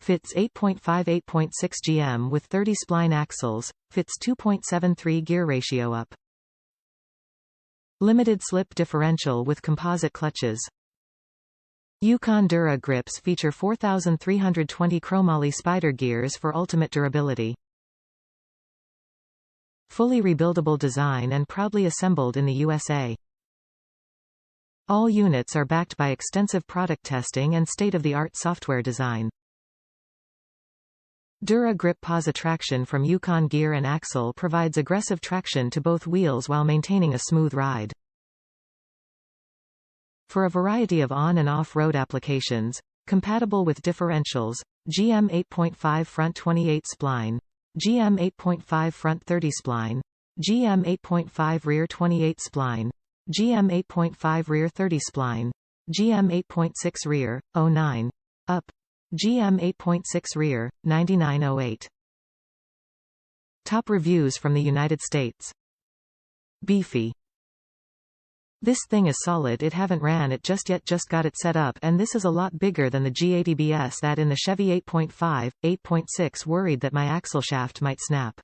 fits 8.5-8.6 GM with 30 spline axles, fits 2.73 gear ratio up. Limited slip differential with composite clutches. Yukon Dura Grips feature 4,320 chromoly spider gears for ultimate durability. Fully rebuildable design and proudly assembled in the USA. All units are backed by extensive product testing and state-of-the-art software design. Dura Grip Positraction from Yukon Gear and Axle provides aggressive traction to both wheels while maintaining a smooth ride. For a variety of on- and off-road applications, compatible with differentials, GM 8.5 front 28 spline, GM 8.5 front 30 spline, GM 8.5 rear 28 spline, GM 8.5 rear 30 spline, GM 8.6 rear, 09, up, GM 8.6 rear, 9908. Top reviews from the United States. Beefy. This thing is solid. It haven't ran it just yet, just got it set up, and this is a lot bigger than the G80BS that in the Chevy 8.5, 8.6 worried that my axle shaft might snap.